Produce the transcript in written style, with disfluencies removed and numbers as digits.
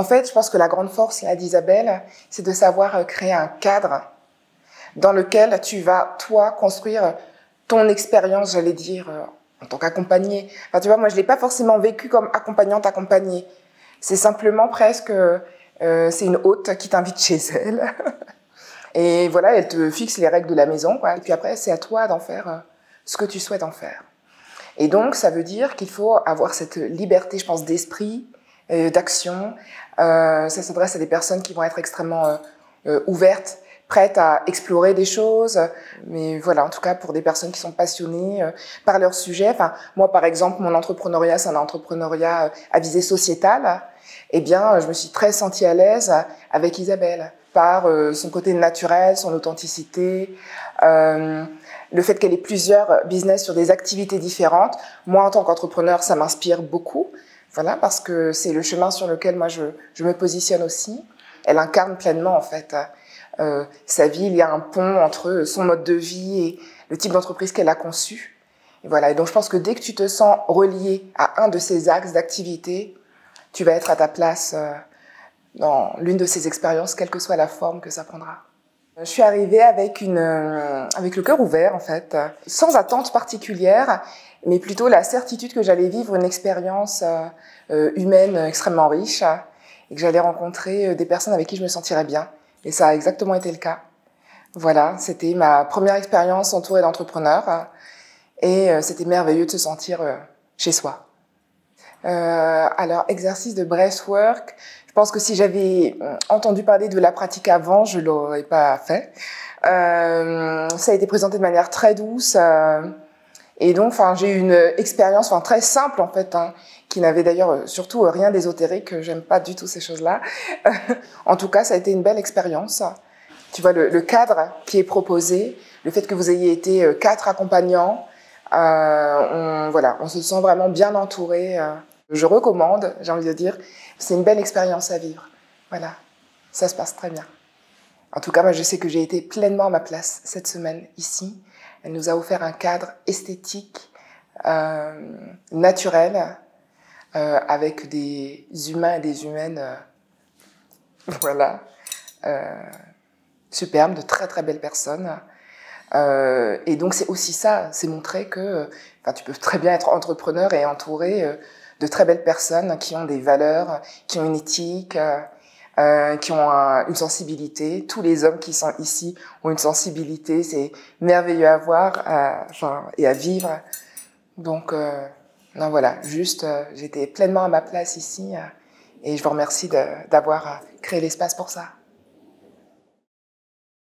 En fait, je pense que la grande force là d'Isabelle, c'est de savoir créer un cadre dans lequel tu vas, toi, construire ton expérience, j'allais dire, en tant qu'accompagnée. Enfin, tu vois, moi, je l'ai pas forcément vécu comme accompagnante accompagnée. C'est simplement presque, c'est une hôte qui t'invite chez elle. Et voilà, elle te fixe les règles de la maison, quoi. Et puis après, c'est à toi d'en faire ce que tu souhaites en faire. Et donc, ça veut dire qu'il faut avoir cette liberté, je pense, d'esprit, d'action. Ça s'adresse à des personnes qui vont être extrêmement ouvertes, prêtes à explorer des choses. Mais voilà, en tout cas, pour des personnes qui sont passionnées par leur sujet. Enfin, moi, par exemple, mon entrepreneuriat, c'est un entrepreneuriat à visée sociétale. Eh bien, je me suis très sentie à l'aise avec Isabelle, par son côté naturel, son authenticité, le fait qu'elle ait plusieurs business sur des activités différentes. Moi, en tant qu'entrepreneur, ça m'inspire beaucoup, voilà, parce que c'est le chemin sur lequel moi je me positionne aussi. Elle incarne pleinement, en fait, sa vie. Il y a un pont entre son mode de vie et le type d'entreprise qu'elle a conçu. Et voilà. Et donc, je pense que dès que tu te sens relié à un de ces axes d'activité, tu vas être à ta place dans l'une de ces expériences, quelle que soit la forme que ça prendra. Je suis arrivée avec le cœur ouvert, en fait, sans attente particulière, mais plutôt la certitude que j'allais vivre une expérience humaine extrêmement riche et que j'allais rencontrer des personnes avec qui je me sentirais bien. Et ça a exactement été le cas. Voilà, c'était ma première expérience entourée d'entrepreneurs et c'était merveilleux de se sentir chez soi. Alors, exercice de breathwork, je pense que si j'avais entendu parler de la pratique avant, je l'aurais pas fait. Ça a été présenté de manière très douce et donc, enfin, j'ai eu une expérience, enfin, très simple en fait, qui n'avait d'ailleurs surtout rien d'ésotérique. J'aime pas du tout ces choses-là. En tout cas, ça a été une belle expérience. Tu vois, le cadre qui est proposé, le fait que vous ayez été 4 accompagnants, voilà, on se sent vraiment bien entouré. Je recommande, j'ai envie de dire, c'est une belle expérience à vivre. Voilà, ça se passe très bien. En tout cas, moi, je sais que j'ai été pleinement à ma place cette semaine ici. Elle nous a offert un cadre esthétique, naturel, avec des humains et des humaines, voilà, superbes, de très très belles personnes. Et donc, c'est aussi ça, c'est montrer que tu peux très bien être entrepreneur et entouré de très belles personnes qui ont des valeurs, qui ont une éthique, qui ont une sensibilité. Tous les hommes qui sont ici ont une sensibilité. C'est merveilleux à voir et à vivre. Donc, non, voilà, juste, j'étais pleinement à ma place ici et je vous remercie d'avoir créé l'espace pour ça.